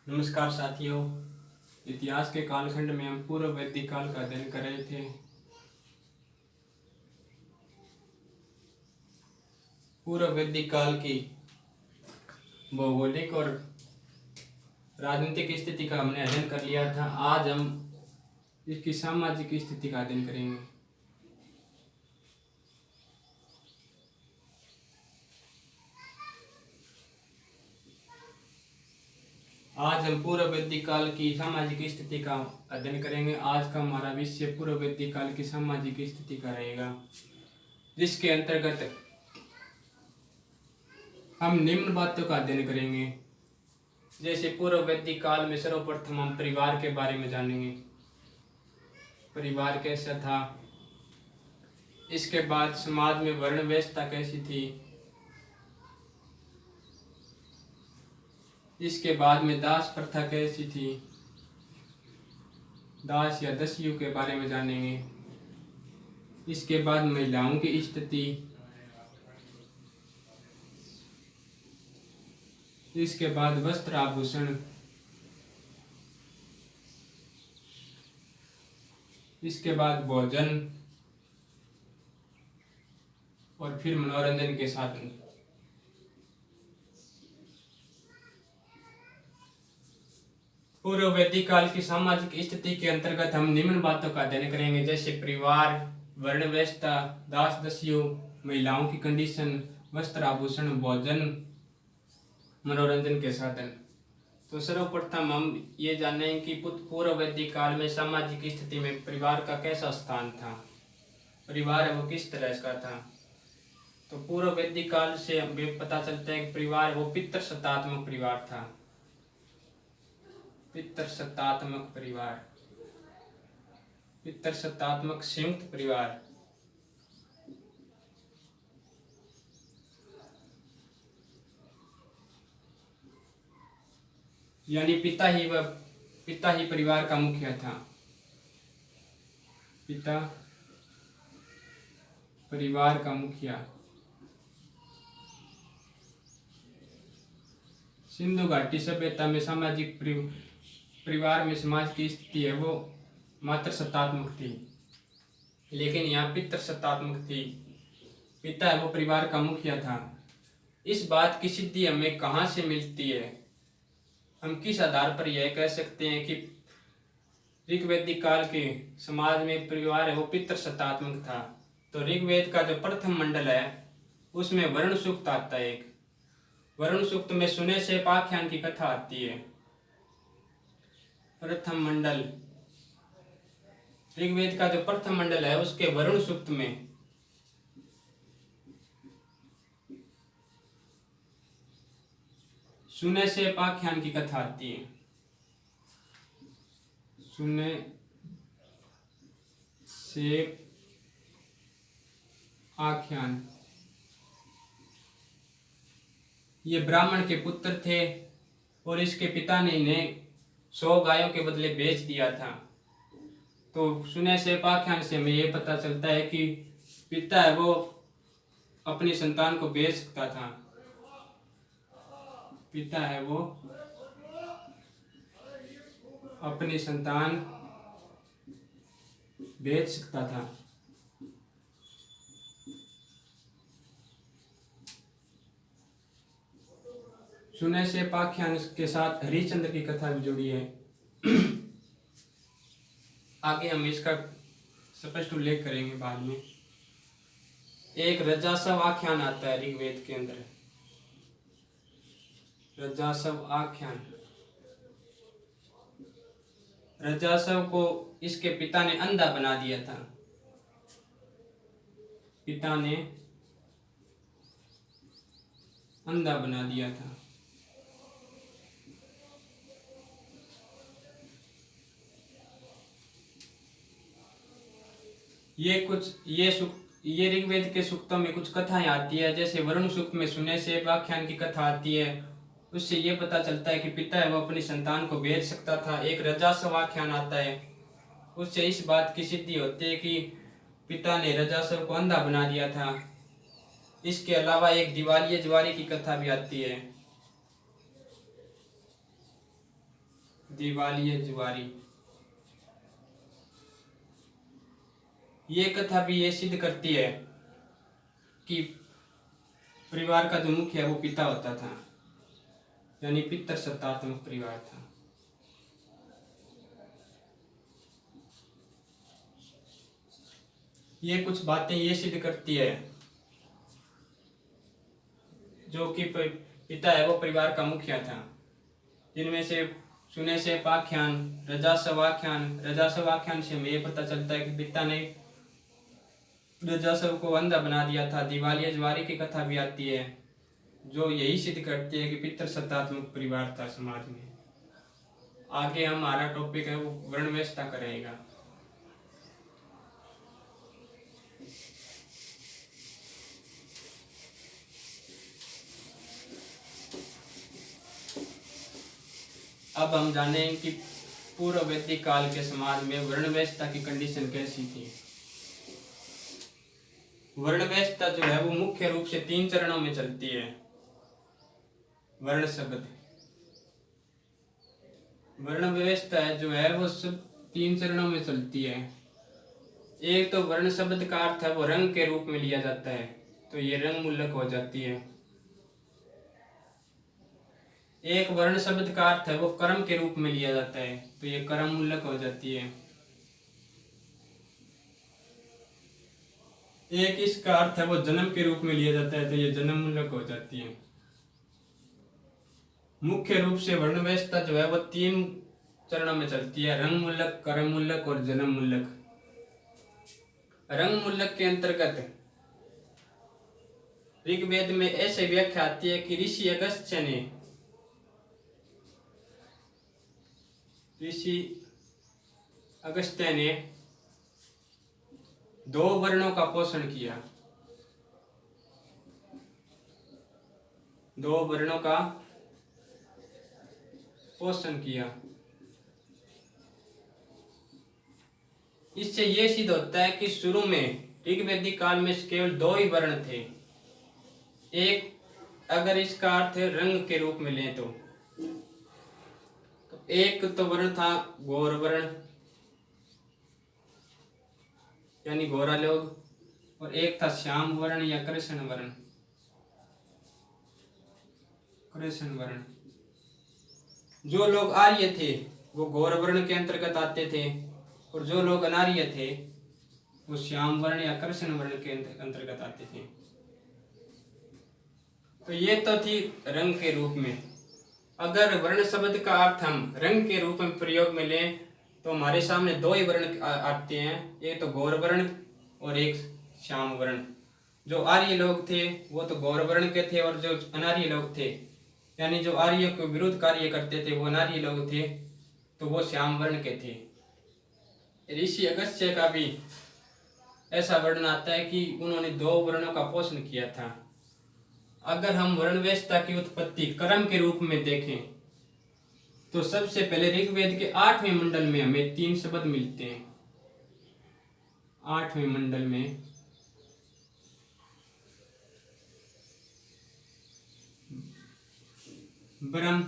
नमस्कार साथियों। इतिहास के कालखंड में हम पूर्व वैदिक काल का अध्ययन कर रहे थे। पूर्व वैदिक काल की भौगोलिक और राजनीतिक स्थिति का हमने अध्ययन कर लिया था। आज हम इसकी सामाजिक स्थिति का अध्ययन करेंगे। आज हम पूर्व वैदिक काल की सामाजिक स्थिति का अध्ययन करेंगे। आज का हमारा विषय पूर्व वैदिक काल की सामाजिक स्थिति का रहेगा, जिसके अंतर्गत हम निम्न बातों का अध्ययन करेंगे। जैसे पूर्व वैदिक काल में सर्वप्रथम हम परिवार के बारे में जानेंगे, परिवार कैसा था। इसके बाद समाज में वर्ण व्यवस्था कैसी थी। इसके बाद में दास प्रथा कैसी थी, दास या दासियों के बारे में जानेंगे। इसके बाद महिलाओं की स्थिति, इसके बाद वस्त्र आभूषण, इसके बाद भोजन और फिर मनोरंजन के साधन। पूर्व वैदिक काल की सामाजिक स्थिति के अंतर्गत हम निम्न बातों का अध्ययन करेंगे, जैसे परिवार, वर्ण व्यवस्था, दास दासियों, महिलाओं की कंडीशन, वस्त्र आभूषण, भोजन, मनोरंजन के साधन। तो सर्वप्रथम हम ये जानेंगे कि पूर्व वैदिक काल में सामाजिक स्थिति में परिवार का कैसा स्थान था, परिवार है वो किस तरह का था। तो पूर्व वैदिक काल से हमें पता चलता है कि परिवार वो पितृसत्तात्मक परिवार था। पितृसत्तात्मक परिवार, पितृसत्तात्मक संयुक्त परिवार। यानी पिता ही परिवार का मुखिया था। पिता परिवार का मुखिया। सिंधु घाटी सभ्यता में सामाजिक परिवार में समाज की स्थिति है वो मात्र सत्तात्मक थी, लेकिन यहाँ पितृसत्तात्मक थी। पिता है वो परिवार का मुखिया था। इस बात की सिद्धि हमें कहाँ से मिलती है, हम किस आधार पर यह कह सकते हैं कि ऋग्वैदिक काल के समाज में परिवार है वो पितृसत्तात्मक था। तो ऋग्वेद का जो प्रथम मंडल है उसमें वरुण सूक्त आता है। एक वरुण सूक्त में सुने से पाख्यान की कथा आती है। प्रथम मंडल, ऋग्वेद का जो प्रथम मंडल है उसके वरुण सूक्त में सुने से पाख्यान की कथा आती है। सुने से आख्यान। ये ब्राह्मण के पुत्र थे और इसके पिता ने इन्हें 100 गायों के बदले बेच दिया था। तो सुने से पाख्यान से हमें ये पता चलता है कि पिता है वो अपनी संतान को बेच सकता था। पिता है वो अपनी संतान बेच सकता था। सुने से पाख्यान के साथ हरिश्चंद्र की कथा भी जुड़ी है। आगे हम इसका स्पष्ट उल्लेख करेंगे बाद में। एक रजासव आख्यान आता है ऋग्वेद के अंदर, रजासव आख्यान। रजासव को इसके पिता ने अंधा बना दिया था। पिता ने अंधा बना दिया था। ये ऋग्वेद के सूक्तों में कुछ कथाएं आती है। जैसे वरुण सूक्त में सुने से आख्यान की कथा आती है, उससे ये पता चलता है कि पिता है वो अपनी संतान को बेच सकता था। एक रजासव आख्यान आता है, उससे इस बात की सिद्धि होती है कि पिता ने रजासव को अंधा बना दिया था। इसके अलावा एक दिवालिया ज्वारी की कथा भी आती है। दिवालिया जुआरी। ये कथा भी ये सिद्ध करती है कि परिवार का जो मुखिया वो पिता होता था, यानी पितृसत्तात्मक परिवार था। ये कुछ बातें ये सिद्ध करती है जो कि पिता है वो परिवार का मुखिया था, जिनमें से सुने से पाख्यान, रजासवाख्यान से हमें ये पता चलता है कि पिता ने रजासव को अंधा बना दिया था। दिवालिया जुआरी की कथा भी आती है जो यही सिद्ध करती है कि पितृसत्तात्मक परिवार था समाज में। आगे हमारा टॉपिक है वो वर्ण व्यवस्था का रहेगा। अब हम जाने कि पूर्व वैदिक काल के समाज में वर्ण व्यवस्था की कंडीशन कैसी थी। वर्ण व्यवस्था जो है वो मुख्य रूप से 3 चरणों में चलती है। वर्ण शब्द वर्ण व्यवस्था जो है वो सब 3 चरणों में चलती है। एक तो वर्ण शब्द का अर्थ है वो रंग के रूप में लिया जाता है, तो ये रंग मूलक हो जाती है। एक वर्ण शब्द का अर्थ है वो कर्म के रूप में लिया जाता है, तो ये कर्म मूलक हो जाती है। एक इसका अर्थ है वो जन्म के रूप में लिया जाता है, तो ये जन्म मूलक हो जाती है। मुख्य रूप से वर्ण व्यवस्था जो है वो 3 चरणों में चलती है, रंग मूलक, कर्म मूलक और जन्म मूलक। रंग मूलक के अंतर्गत ऋग्वेद में ऐसे व्याख्या आती है कि ऋषि अगस्त्य ने 2 वर्णों का पोषण किया। 2 वर्णों का पोषण किया। इससे यह सिद्ध होता है कि शुरू में ऋग्वैदिक काल में केवल 2 ही वर्ण थे। एक, अगर इसका अर्थ रंग के रूप में लें तो एक तो वर्ण था गौर वर्ण, यानी गोरा लोग, और एक था श्याम वर्ण या कृष्ण वर्ण। कृष्ण वर्ण जो लोग आर्य थे वो गौर वर्ण के अंतर्गत आते थे, और जो लोग अनार्य थे वो श्याम वर्ण या कृष्ण वर्ण के अंतर्गत आते थे। तो ये तो थी रंग के रूप में। अगर वर्ण शब्द का अर्थ हम रंग के रूप में प्रयोग में लें तो हमारे सामने 2 ही वर्ण आते हैं, एक तो गौर वर्ण और एक श्याम वर्ण। जो आर्य लोग थे वो तो गौर वर्ण के थे, और जो अनार्य लोग थे यानी जो आर्य को विरुद्ध कार्य करते थे वो अनार्य लोग थे, तो वो श्याम वर्ण के थे। ऋषि अगस्त्य का भी ऐसा वर्णन आता है कि उन्होंने 2 वर्णों का पोषण किया था। अगर हम वर्ण व्यवस्था की उत्पत्ति कर्म के रूप में देखें तो सबसे पहले ऋग्वेद के 8वें मंडल में हमें 3 शब्द मिलते हैं। 8वें मंडल में ब्रह्म,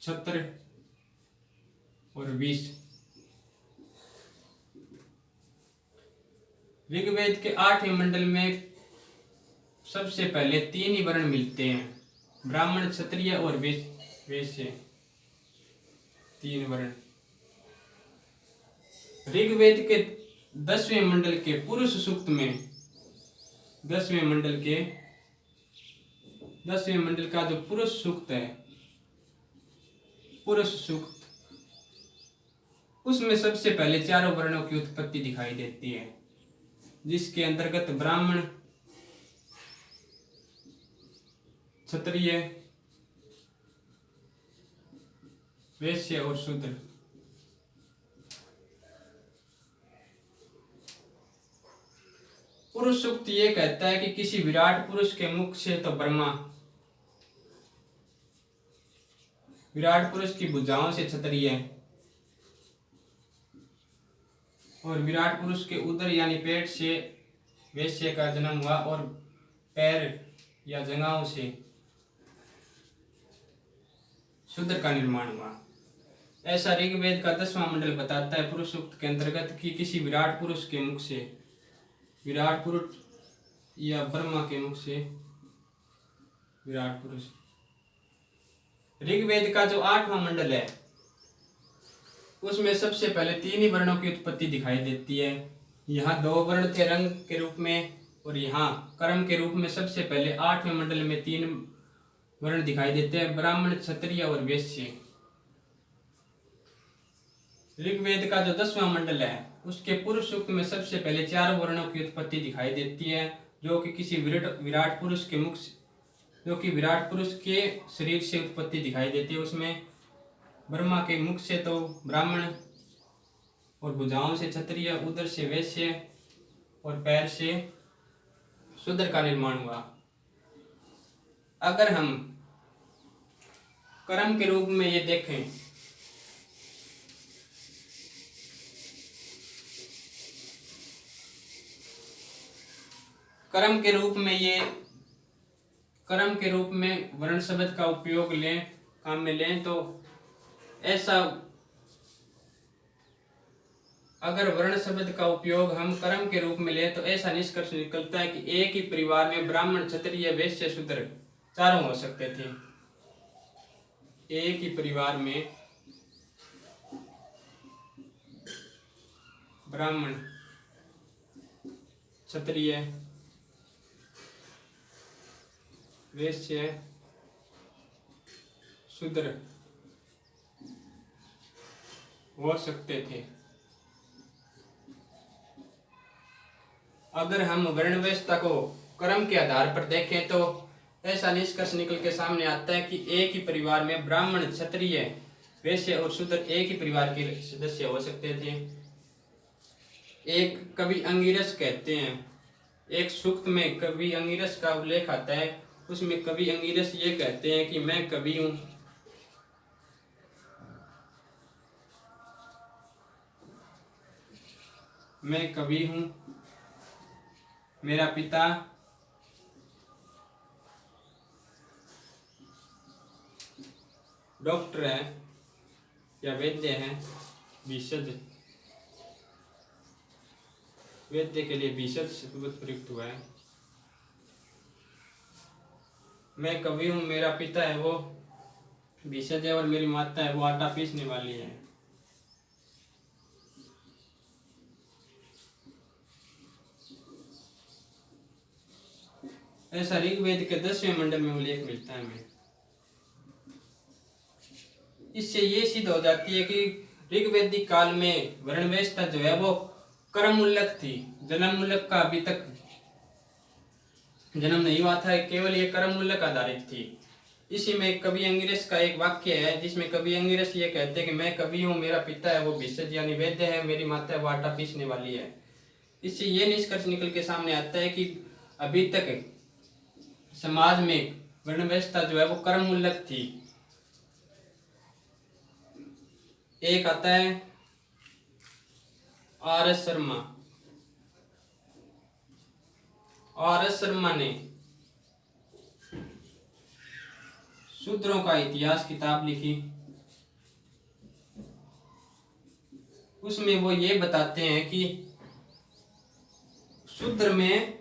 क्षत्र और विष। ऋग्वेद के 8वें मंडल में सबसे पहले 3 ही वर्ण मिलते हैं, ब्राह्मण, क्षत्रिय और वैश्य, 3 वर्ण। ऋग्वेद के 10वें मंडल के पुरुष सूक्त में 10वें मंडल का जो पुरुष सूक्त है, पुरुष सूक्त, उसमें सबसे पहले 4 वर्णों की उत्पत्ति दिखाई देती है, जिसके अंतर्गत ब्राह्मण, क्षत्रिय, वैश्य और शूद्र। पुरुष सूक्त ये कहता है कि किसी विराट पुरुष के मुख से तो ब्रह्मा, विराट पुरुष की भुजाओं से क्षत्रिय, और विराट पुरुष के उदर यानी पेट से वैश्य का जन्म हुआ, और पैर या जंघाओं से शूद्र का निर्माण हुआ। ऐसा ऋग्वेद का 10वां मंडल बताता है पुरुष सूक्त के अंतर्गत कि किसी विराट पुरुष के मुख से, विराट पुरुष या ब्रह्मा के मुख से, विराट पुरुष। ऋग्वेद का जो 8वां मंडल है उसमें सबसे पहले 3 ही वर्णों की उत्पत्ति दिखाई देती है। यहाँ 2 वर्ण थे रंग के रूप में, और यहाँ कर्म के रूप में सबसे पहले 8वें मंडल में 3 वर्ण दिखाई देते हैं, ब्राह्मण, क्षत्रिय और वैश्य। ऋग्वेद का जो 10वां मंडल है उसके पूर्व सूक्त में सबसे पहले 4 वर्णों की उत्पत्ति दिखाई देती है, जो कि किसी विराट पुरुष के मुख से, जो कि विराट पुरुष के शरीर से उत्पत्ति दिखाई देती है। उसमें ब्रह्मा के मुख से तो ब्राह्मण, और भुजाओं से क्षत्रिय, उदर से वैश्य और पैर से शूद्र का निर्माण हुआ। अगर हम कर्म के रूप में ये देखें कर्म के रूप में वर्ण शब्द का उपयोग लें, काम में लें, तो ऐसा अगर वर्ण शब्द का उपयोग हम कर्म के रूप में लें तो ऐसा निष्कर्ष निकलता है कि एक ही परिवार में ब्राह्मण, क्षत्रिय, वैश्य, शूद्र चारों हो सकते थे। एक ही परिवार में ब्राह्मण, क्षत्रिय, वैश्य, शूद्र हो सकते थे। अगर हम वर्णव्यवस्था को कर्म के आधार पर देखें तो ऐसा निष्कर्ष निकल के सामने आता है कि एक ही परिवार में ब्राह्मण, क्षत्रिय, वैश्य और शूद्र एक ही परिवार के सदस्य हो सकते थे। एक कवि अंगिरस कहते हैं, एक सूक्त में कवि अंगिरस का उल्लेख आता है, उसमें कवि अंगिरस ये कहते हैं कि मैं कवि हूँ, मैं कवि हूँ, मेरा पिता डॉक्टर है या वैद्य है, भिषज, वैद्य के लिए भिषज शब्द प्रयुक्त हुआ है। मैं कवि हूँ, मेरा पिता है वो भिषज है और मेरी माता है वो आटा पीसने वाली है। ऐसा ऋग्वेद के 10वें मंडल में उल्लेख मिलता है हमें। इससे ये सिद्ध हो जाती है कि ऋग्वेदिक काल में वर्णव्यवस्था जो है वो कर्म मूलक थी, जन्म मूलक का अभी तक जन्म नहीं हुआ था, केवल ये कर्म मूलक आधारित थी। इसी में कवि अंगिरस का एक वाक्य है जिसमें कवि अंगिरस ये कहते हैं कि मैं कवि हूँ, मेरा पिता है वो भिषज यानी वैद्य है, मेरी माता है वो आटा पीसने वाली है। इससे ये निष्कर्ष निकल के सामने आता है कि अभी तक समाज में वर्णव्यवस्था जो है वो कर्म मूलक थी। एक आता है आर.एस. शर्मा। आर.एस. शर्मा ने शूद्रों का इतिहास किताब लिखी। उसमें वो ये बताते हैं कि शूद्र में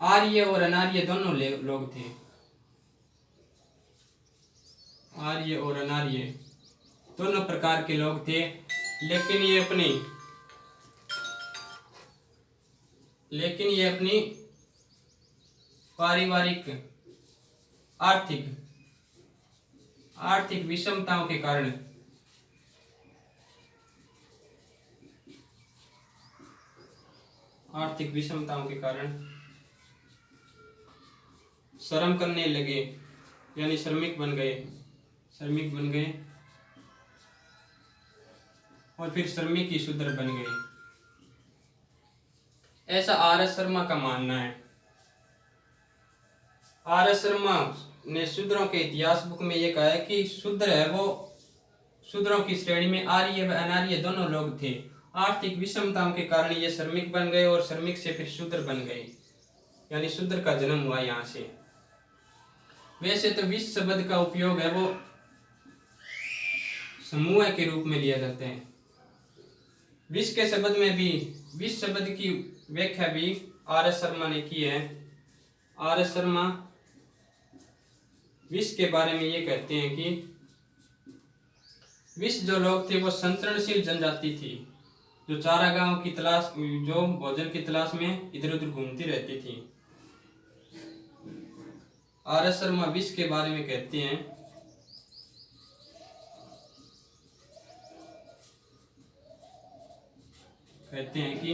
आर्य और अनार्य दोनों लोग थे। आर्य और अनार्य दोनों प्रकार के लोग थे, लेकिन ये अपनी पारिवारिक आर्थिक विषमताओं के कारण श्रम करने लगे, यानी श्रमिक बन गए और फिर श्रमिक ही शूद्र बन गए। ऐसा आर.एस. शर्मा का मानना है। आर.एस. शर्मा ने शूद्रों के इतिहास बुक में ये कहा है कि शूद्र है वो शूद्रों की श्रेणी में आर्य व अनार्य दोनों लोग थे। आर्थिक विषमताओं के कारण ये श्रमिक बन गए और श्रमिक से फिर शूद्र बन गए, यानी शूद्र का जन्म हुआ यहाँ से। वैसे तो विष शब्द का उपयोग है वो समूह के रूप में लिया जाता है। विष के शब्द में भी, विष शब्द की व्याख्या भी आर एस शर्मा ने की है। आर एस शर्मा विष के बारे में ये कहते हैं कि विष जो लोग थे वो संचरणशील जनजाति थी, जो चारागाहों की तलाश, जो भोजन की तलाश में इधर उधर घूमती रहती थी। आर एस शर्मा विष के बारे में कहते हैं कि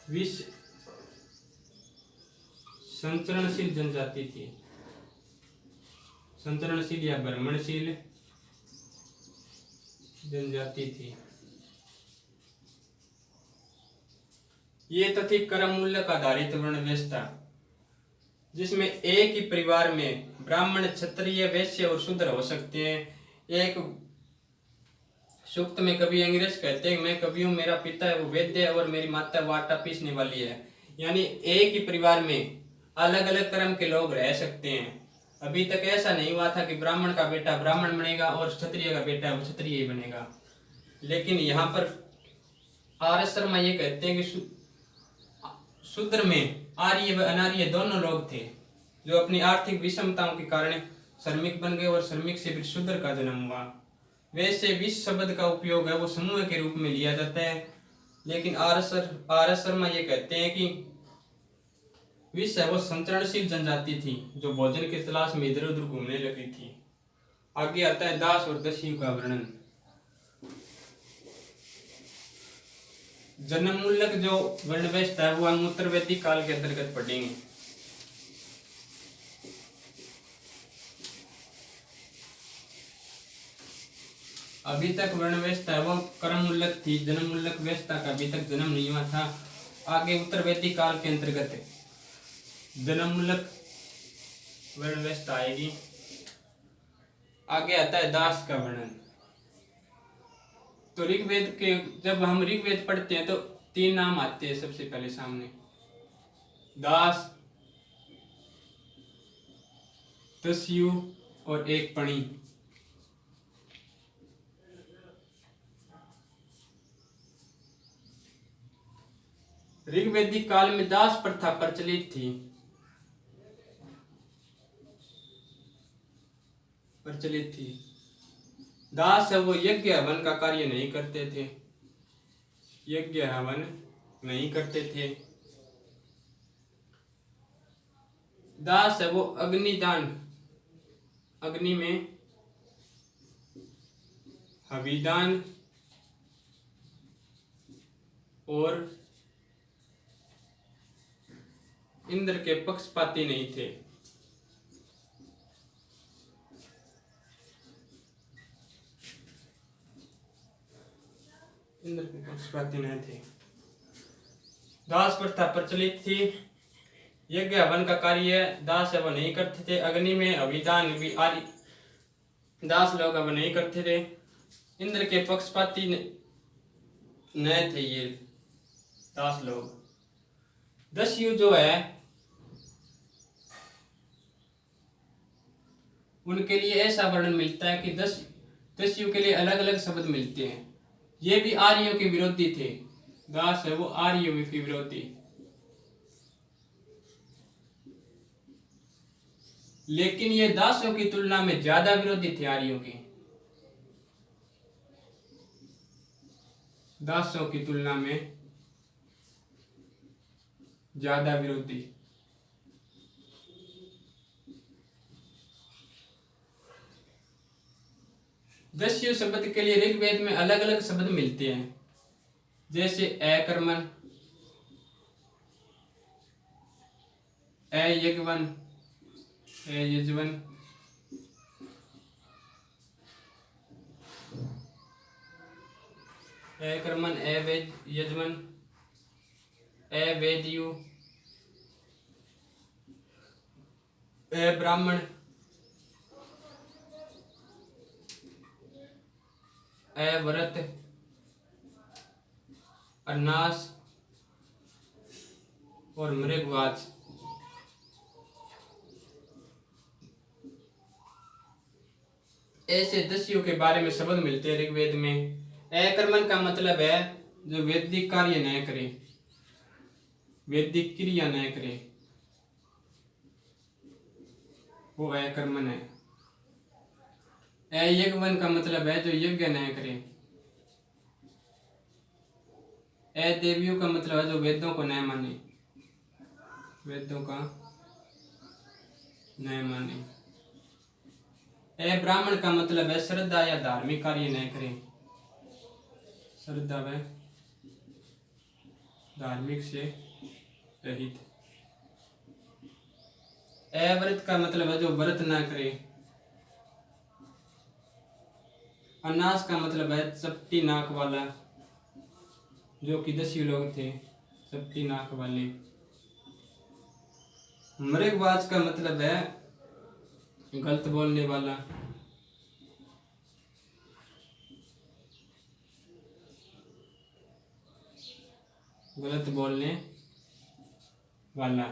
विष संचरणशील जनजाति थी, संचरणशील या भ्रमणशील जनजाति थी। ये तो थी क्रम मूल्यक आधारित वर्ण व्यवस्था, जिसमें एक ही परिवार में ब्राह्मण, क्षत्रिय, वैश्य और शूद्र हो सकते हैं। एक सूक्त में कवि अंग्रेज कहते हैं, मैं कवि हूँ, मेरा पिता है वो वैद्य है और मेरी माता वो आटा पीसने वाली है। यानी एक ही परिवार में अलग अलग क्रम के लोग रह सकते हैं। अभी तक ऐसा नहीं हुआ था कि ब्राह्मण का बेटा ब्राह्मण बनेगा और क्षत्रिय का बेटा वो क्षत्रिय ही बनेगा। लेकिन यहाँ पर आर एस शर्मा ये कहते हैं कि शूद्र में आर्य व अनार्य दोनों लोग थे, जो अपनी आर्थिक विषमताओं के कारण श्रमिक बन गए और श्रमिक से फिर शूद्र का जन्म हुआ। वैसे विष शब्द का उपयोग है वो समूह के रूप में लिया जाता है। लेकिन आर एस शर्मा ये कहते हैं कि विष है वो संचरणशील जनजाति थी, जो भोजन की तलाश में इधर उधर घूमने लगी थी। आगे आता है दास और दस्यु का वर्णन। जन्म मूलक जो वर्ण व्यवस्था है वो हम उत्तर वैदिक काल के अंतर्गत पढ़ेंगे। अभी तक वर्ण व्यवस्था है वो क्रम मूलक थी, जन्म मूलक व्यवस्था का अभी तक जन्म नहीं हुआ था। आगे उत्तर वैदिक काल के अंतर्गत जन्म मूलक वर्ण व्यवस्था आएगी। आगे आता है दास का वर्णन। तो ऋग्वेद के, जब हम ऋग्वेद पढ़ते हैं तो 3 नाम आते हैं सबसे पहले सामने, दास, दस्यु और एक पणी। ऋग्वेदिक काल में दास प्रथा प्रचलित थी, दास है वो यज्ञ हवन का कार्य नहीं करते थे, यज्ञ हवन नहीं करते थे। दास है वो अग्निदान, अग्नि में हविदान और इंद्र के पक्षपाती नहीं थे। इंद्र के पक्षपाती नहीं थे। दास प्रथा प्रचलित थी, यज्ञ हवन का कार्य दास है वो नहीं करते थे। अग्नि में अभिदान भी आदि दास लोग अब नहीं करते थे। इंद्र के पक्षपाती न थे ये दास लोग। दस्यु जो है उनके लिए ऐसा वर्णन मिलता है कि दस्यु के लिए अलग अलग शब्द मिलते हैं। ये भी आर्यों के विरोधी थे, दास है वो आर्यों के विरोधी। लेकिन ये दासों की तुलना में ज्यादा विरोधी थे आर्यों के, दासों की तुलना में ज्यादा विरोधी। दस्यु शब्द के लिए ऋग्वेद में अलग अलग शब्द मिलते हैं, जैसे अकर्मण, अयज्ञवन, अयजवन, अकर्मण, अयजवन, अवेद्यु, अब्राह्मण, अव्रत, अनास और मृगवाच। ऐसे दस्युओं के बारे में शब्द मिलते हैं ऋग्वेद में। अकर्मण का मतलब है जो वैदिक कार्य न करे, वैदिक क्रिया न करे, वो अकर्मण है। अयज्ञवन का मतलब है जो यज्ञ न करे। अदेवियों का मतलब है जो वेदों को न माने, वेदों का न माने। अब्राह्मण का मतलब है श्रद्धा या धार्मिक कार्य न करे, श्रद्धा व धार्मिक से रहित। अव्रत का मतलब है जो व्रत ना करे। अनास का मतलब है चपटी नाक वाला, जो कि दस्यु लोग थे, चपटी नाक वाले। मृगवाज का मतलब है गलत बोलने वाला। गलत बोलने वाला।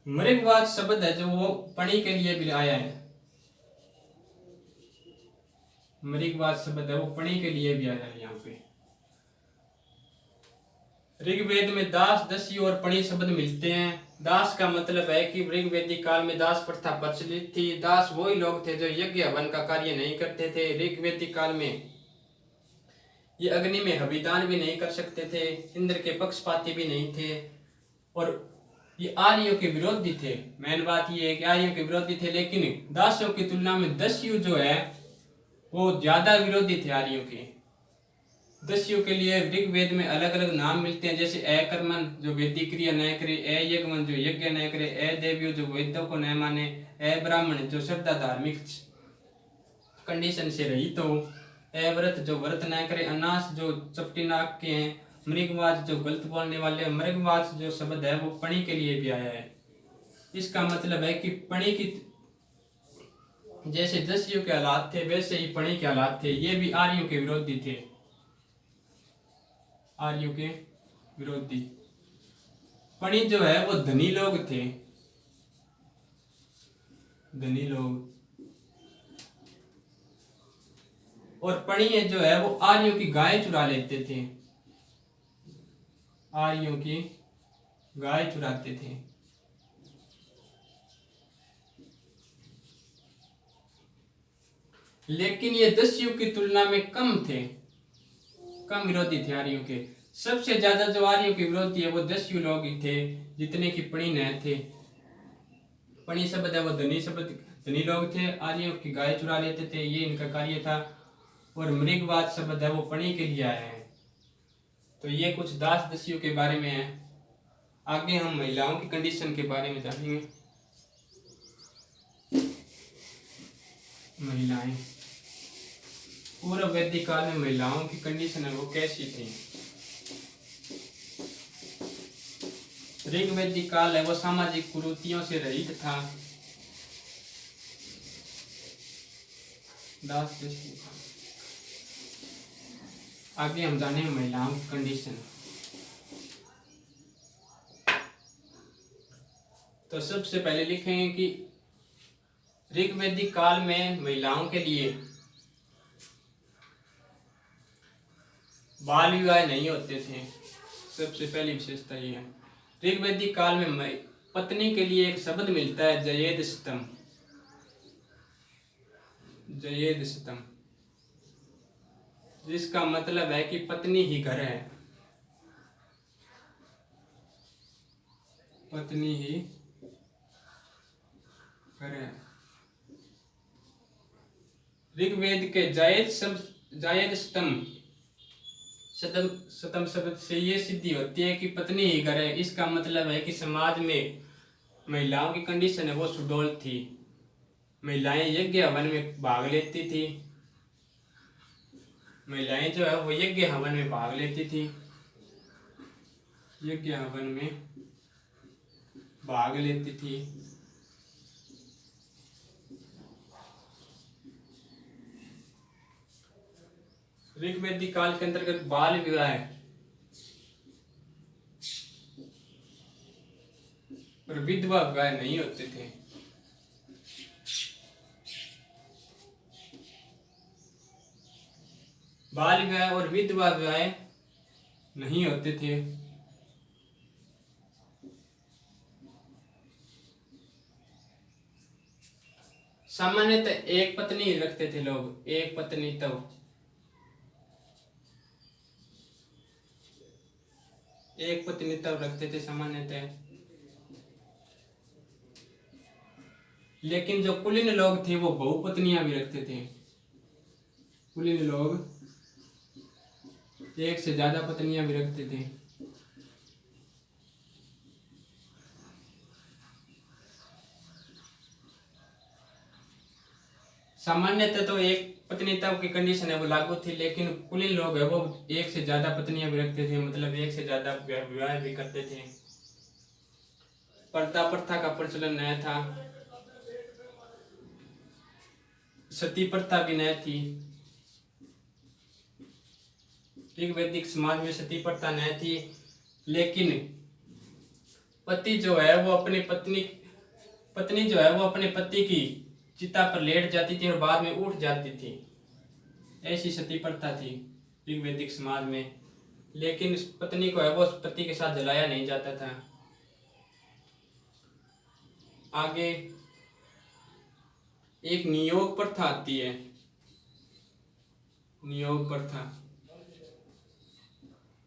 मृगवाज शब्द है जो वो पणी के लिए भी आया है। मृगवाज शब्द है वो पणी के लिए भी आया है यहाँ पे। ऋग्वेद में दास, दस्यु और पणी शब्द मिलते हैं। दास का मतलब है कि ऋग्वेदिक काल में दास प्रथा प्रचलित थी। दास वही लोग थे जो यज्ञ हवन का कार्य नहीं करते थे। ऋग्वेदिक काल में ये अग्नि में हविदान भी नहीं कर सकते थे, इंद्र के पक्षपाती भी नहीं थे, और ये आर्यों के विरोधी थे। मेन बात ये है कि आर्यों के विरोधी थे, लेकिन दासों की तुलना में दस्यु जो है वो ज्यादा विरोधी थे आर्यों के। दस्यु के लिए ऋग्वेद में अलग अलग नाम मिलते हैं, जैसे अकर्मण जो वैदिक क्रिया न करे, अयज्ञवन जो यज्ञ न करे, अदेव्यो जो वेदों को न माने, अब्राह्मण जो श्रद्धा धार्मिक कंडीशन से रहित हो, अव्रत जो व्रत न करे, अनास जो चपटी नाक के हैं, मृगवाज जो गलत बोलने वाले। मृगवाज जो शब्द है वो पणी के लिए भी आया है। इसका मतलब है कि पणी की जैसे दस्यु के हालात थे वैसे ही पणी के हालात थे। ये भी आर्यों के विरोधी थे, आर्यों के विरोधी। पणी जो है वो धनी लोग थे, धनी लोग। और पणी जो है वो आर्यों की गाय चुरा लेते थे, आर्यों की गाय चुराते थे। लेकिन ये दस्यु की तुलना में कम थे, कम विरोधी थे आर्यों के। सबसे ज्यादा जो आर्यों के विरोधी है वो दस्यु लोग ही थे, जितने की पणी न थे। पणी शब्द है वो धनी शब्द, धनी लोग थे, आर्यों की गाय चुरा लेते थे, ये इनका कार्य था। और मृगवाद शब्द है वो पणी के लिए आया है। तो ये कुछ दास दस्यु के बारे में है। आगे हम महिलाओं की कंडीशन के बारे में जानेंगे। महिलाएं, पूर्व वैदिक काल में महिलाओं की कंडीशन है वो कैसी थी? ऋग्वेदिक काल है वो सामाजिक कुरीतियों से रहित था। दास दस्यु। आगे हम जानेंगे महिलाओं की कंडीशन। तो सबसे पहले लिखेंगे कि ऋग्वेदिक काल में महिलाओं के लिए बाल विवाह नहीं होते थे। सबसे पहली विशेषता ये है। ऋग्वेदिक काल में पत्नी के लिए एक शब्द मिलता है जयेदशतम, जयेदशतम, जिसका मतलब है कि पत्नी ही घर है, पत्नी ही घर है। ऋग्वेद के जायदशतम शतम शब्द से ये सिद्धि होती है कि पत्नी ही घर है। इसका मतलब है कि समाज में महिलाओं की कंडीशन है वो सुडौल थी। महिलाएं यज्ञ हवन में भाग लेती थी, महिलाएं जो है वो यज्ञ हवन में भाग लेती थी, यज्ञ हवन में भाग लेती थी। ऋग्वेदिक काल के अंतर्गत बाल विवाह और विधवा विवाह नहीं होते थे। बाल विवाह और विधवा विवाह नहीं होते थे। सामान्यतः एक पत्नी रखते थे लोग, एक पत्नी तब एक पत्नी तब रखते थे सामान्यतः। लेकिन जो कुलीन लोग थे वो बहुपत्नियां भी रखते थे। कुलीन लोग एक से ज्यादा पत्नियां भी रखते थे। सामान्यतः तो एक पत्नी तब की कंडीशन है वो लागू थी, लेकिन कुलीन लोग है वो एक से ज्यादा पत्नियां भी रखते थे, मतलब एक से ज्यादा विवाह भी करते थे। पर्दा प्रथा का प्रचलन नया था, सती प्रथा भी नया थी। ऋग्वैदिक समाज में सती प्रथा नया थी, लेकिन पति जो है वो अपनी पत्नी जो है वो अपने पति की चिता पर लेट जाती थी और बाद में उठ जाती थी। ऐसी सती प्रथा थी ऋग्वैदिक समाज में। लेकिन इस पत्नी को है वो पति के साथ जलाया नहीं जाता था। आगे एक नियोग प्रथा आती है। नियोग प्रथा,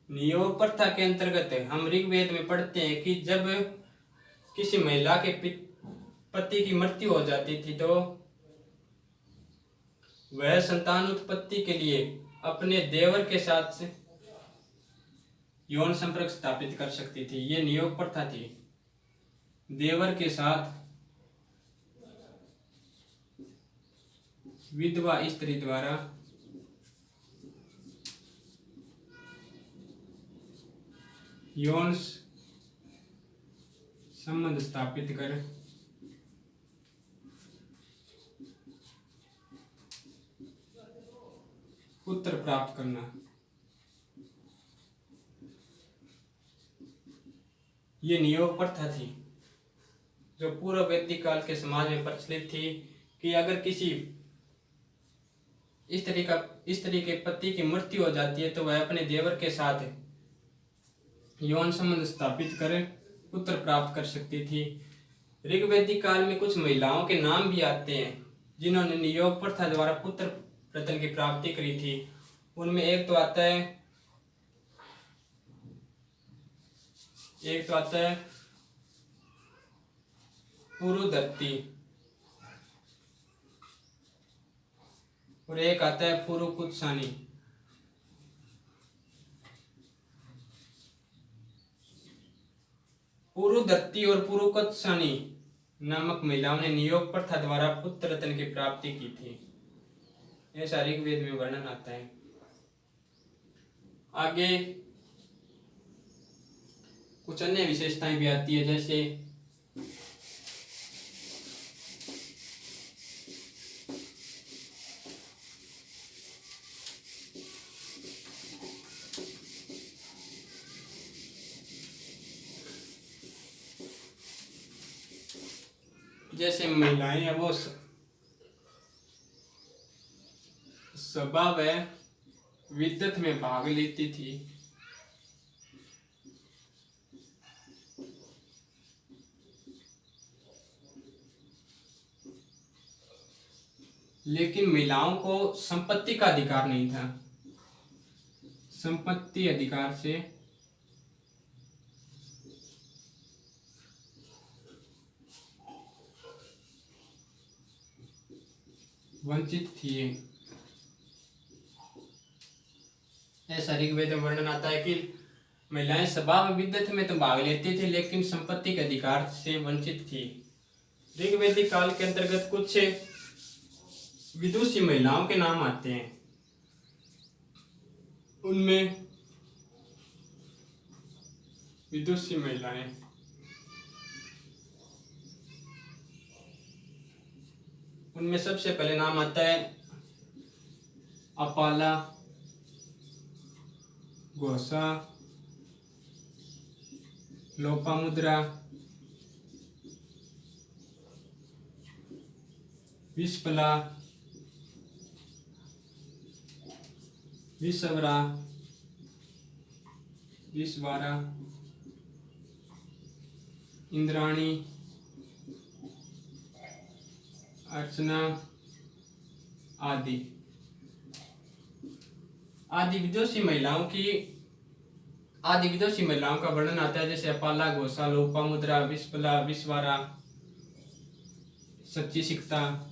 नियोग प्रथा के अंतर्गत हम ऋग्वेद में पढ़ते हैं कि जब किसी महिला के पति की मृत्यु हो जाती थी तो वह संतान उत्पत्ति के लिए अपने देवर के साथ यौन संपर्क स्थापित कर सकती थी। ये नियोग प्रथा थी। देवर के साथ विधवा स्त्री द्वारा यौन संबंध स्थापित कर पुत्र प्राप्त करना, ये नियोग प्रथा थी जो पूर्व वैदिक काल के समाज में प्रचलित थी कि अगर किसी स्त्री के पति की मृत्यु हो जाती है तो वह अपने देवर के साथ यौन संबंध स्थापित कर पुत्र प्राप्त कर सकती थी। ऋग्वैदिक काल में कुछ महिलाओं के नाम भी आते हैं जिन्होंने नियोग प्रथा द्वारा पुत्र रत्न की प्राप्ति करी थी। उनमें एक तो आता है पुरुधर्ती और एक आता है पुरुकुत्सानी। पुरुधर्ती और पुरुकुत्सानी नामक महिलाओं ने नियोग प्रथा द्वारा पुत्र रत्न की प्राप्ति की थी, ऐसा ऋग्वेद में वर्णन आता है। आगे कुछ अन्य विशेषताएं भी आती है, जैसे महिलाएं है वो सभा व विद्वत में भाग लेती थी। लेकिन महिलाओं को संपत्ति का अधिकार नहीं था। संपत्ति अधिकार से वंचित थी। ऐसा ऋग्वेद में वर्णन आता है कि महिलाएं सभा व विद्वत में तो भाग लेती थी लेकिन संपत्ति के अधिकार से वंचित थी। ऋग्वैदिक काल के अंतर्गत कुछ विदुषी महिलाओं के नाम आते हैं। उनमें विदुषी महिलाएं उनमें सबसे पहले नाम आता है अपाला, घोषा, लोपामुद्रा, विस्पला, विश्वरा, विश्वारा, इंद्राणी, अर्चना आदि। आदि विदुषी महिलाओं का वर्णन आता है, जैसे अपाला, घोषा, लोपामुद्रा, विश्वला, विश्वारा, सच्ची सिकता,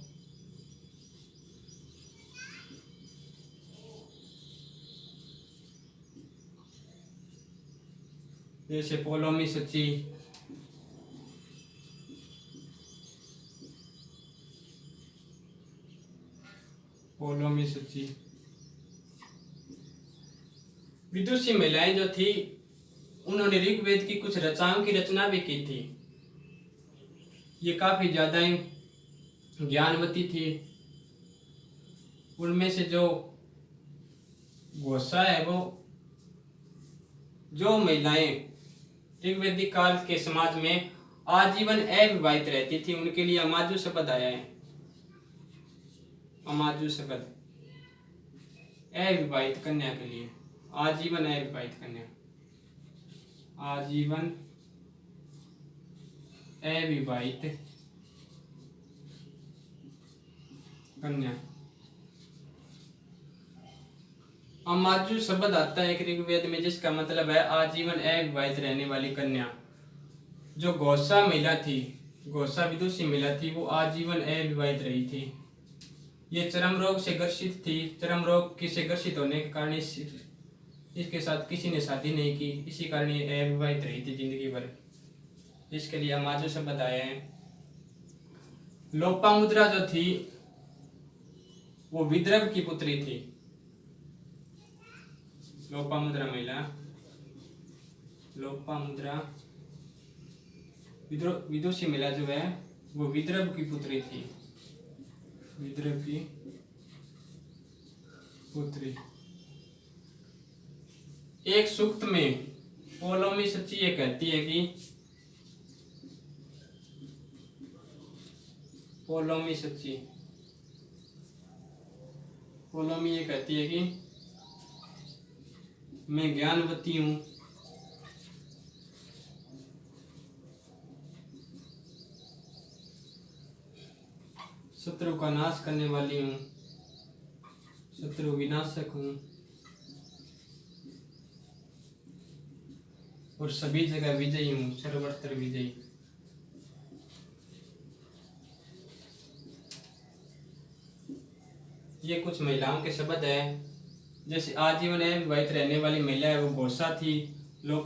जैसे पोलोमी सच्ची, पोलोमी सच्ची। विदुषी महिलाएं जो थी उन्होंने ऋग्वेद की कुछ रचनाओं की रचना भी की थी। ये काफी ज्यादा ही ज्ञानवती थी। उनमें से जो घोषा है, वो जो महिलाएं ऋग्वेदिक काल के समाज में आजीवन अविवाहित रहती थी, उनके लिए अमाजु शब्द आया है। अमाजु शब्द अविवाहित कन्या के लिए, आजीवन अविवाहित कन्या, आजीवन अविवाहित कन्या। अमाजु शब्द आता है एक ऋग्वेद में, जिसका मतलब है आजीवन अविवाहित रहने वाली कन्या। जो घोषा महिला थी, घोषा विदुषी महिला थी, वो आजीवन अविवाहित रही थी। ये चर्म रोग से ग्रसित थी। चर्म रोग से ग्रसित होने के कारण इसके साथ किसी ने शादी नहीं की, इसी कारण ये अविवाहित रही थी जिंदगी भर, जिसके लिए अमाजु शब्द आया है। लोपामुद्रा जो थी वो विद्रव की पुत्री थी। लोपामुद्रा महिला, लोपामुद्रा विदुषी महिला जो है वो विद्रव की पुत्री थी, विद्रव की पुत्री। एक सूक्त में पोलोमी सच्ची ये कहती है कि पोलोमी सच्ची, पोलोमी ये कहती है कि मैं ज्ञानवती हूं, शत्रु का नाश करने वाली हूं, शत्रु विनाशक हूं और सभी जगह विजयी हूं, सर्वत्र विजयी। ये कुछ महिलाओं के शब्द है। जैसे आजीवन अविवाहित रहने वाली महिला है वो घोषा थी। लोपा